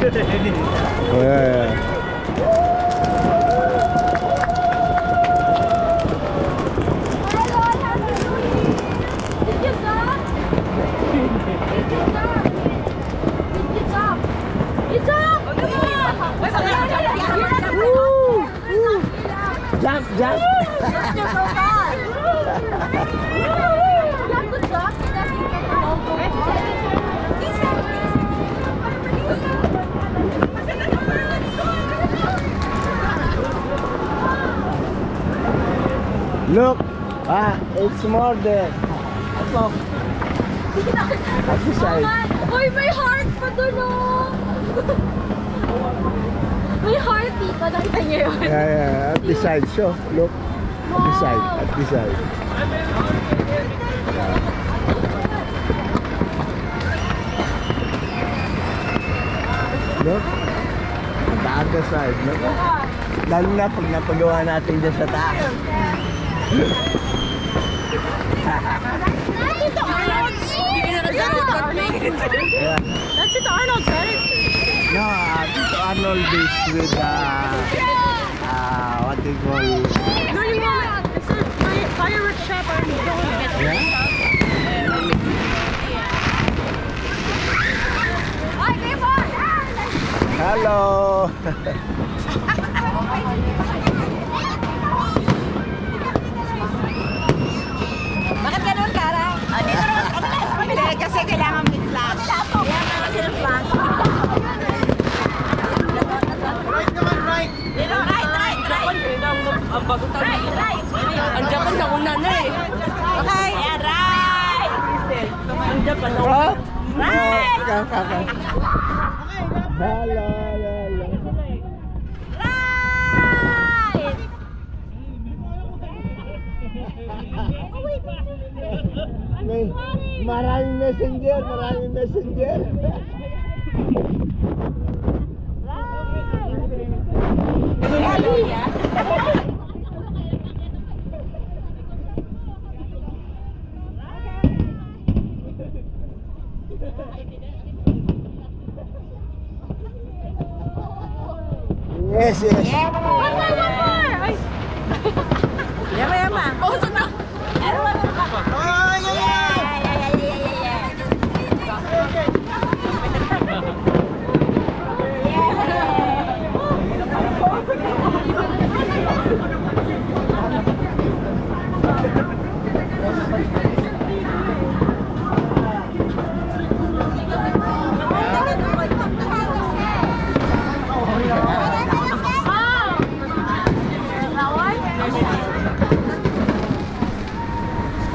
Yeah. Jump, jump. Look, it's more there. Look. At the side. Uy, may heart pa dun, oh. May heart dito, nakita niyo yun? Yeah, at the side. So, look. At the side, at the side. Look. At the other side, look. Lalo na pag napagawa natin dyan sa taas. That's it, Arnold's. Yeah. That's it, Arnold's, right? No, Arnold is with what they call. No, you want. It's a fireworks shop. I'm going to get Yeah. Hello. Bakit ganun, Kara? Dito naman sa kanila. Hindi, kasi kailangan may flash. Kaya naman sila flash. Right naman, right. Dito, right. Ang bago tayo. Right. Ang Japan na una na eh. Okay, right. Ang Japan na una. What? Right. Hello. Right. Maraming messenger. Yes. One more. Ay. Yama. Puso na. One more. Ah, yeah.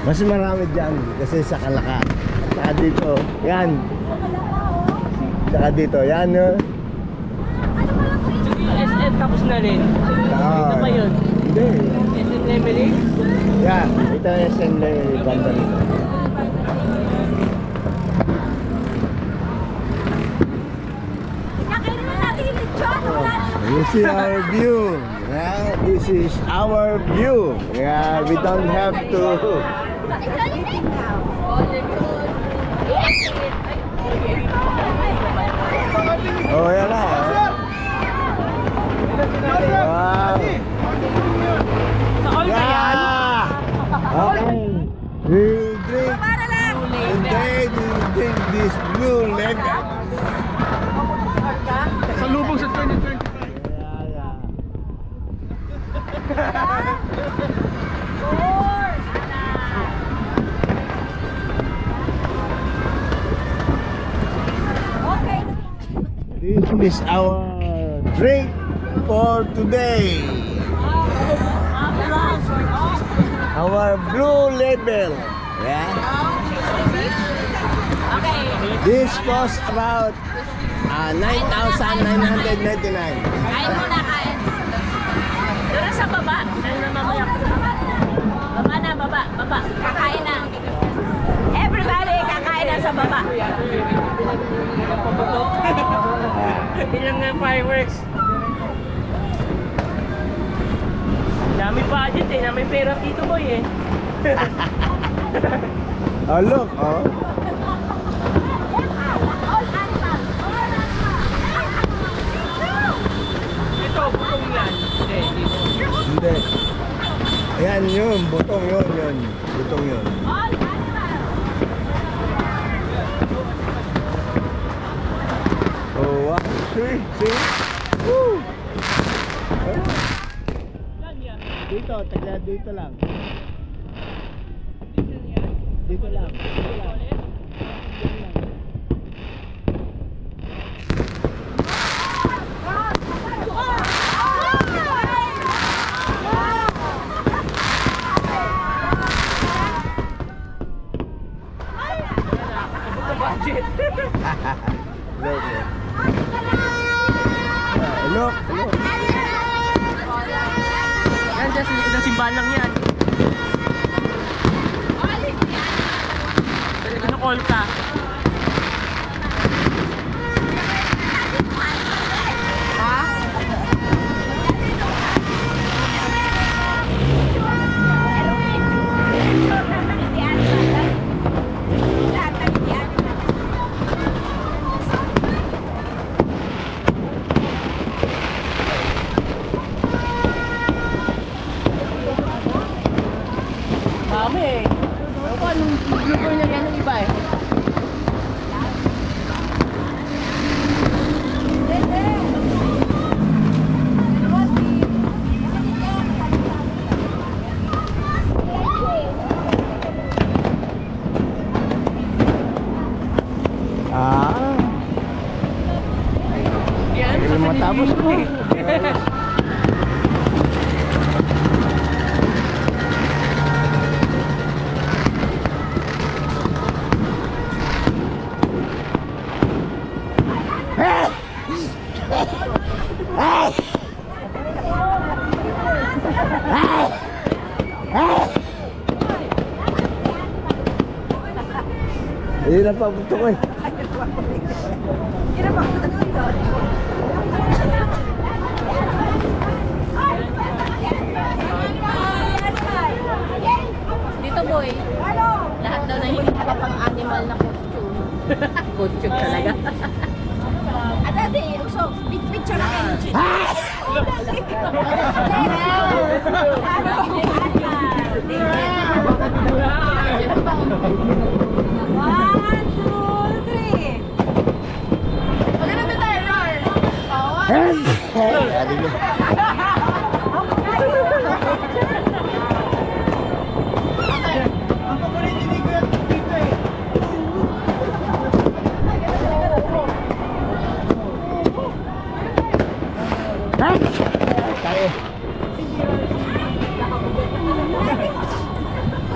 Mas marami dyan kasi sa Kalaka. Saka dito, yan. Saka dito, yan. SM tapos na rin. Ito pa yun. Hindi. SM Emily. Yeah, ito yung SNL banda rito. You see our view. Yeah, this is our view. Yeah, we don't have to. Oh, yan na. Wow. Yeah. Okay. We drink. Today we drink this blue label. Salubong sa 2020. This is our drink for today. Our blue label. Yeah. This costs about 9,999. Kain muna, kain. Doon sa baba. Ano na mamaya? Baba. Kakain na. Everybody, kakain na sa baba. Ilang nga fireworks. Dami budget eh. May pera dito boy eh. Oh, look. Oh. Yun, butong yun. Butong yun. Oh, wow. See? Woo! Dito, tagla dito lang. Dito lang. Budget. Look. Look. Yan, dyan sa likod ng simbahan lang yan. Ano call ka? Dami eh. Ano pa, nung blooper niya yan ng iba eh. Ah. Yan, Hindi sa matapos sarili mo. mo eh. Ayun ang papunto ko eh. Dito boy, lahat daw na hindi pang animal na costume. Costume talaga. At dati, usok, picture na kayo. One, two, three. Maganda ba tayo, Rar? Sabi ko. Ang paborito ni Kuya dito eh. Tayo.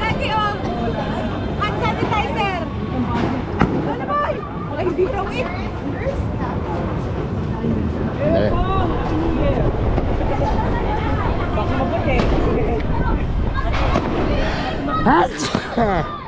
Lagi oh! Hand sanitizer! Ano boy? Ay, hindi raw eh. Dali.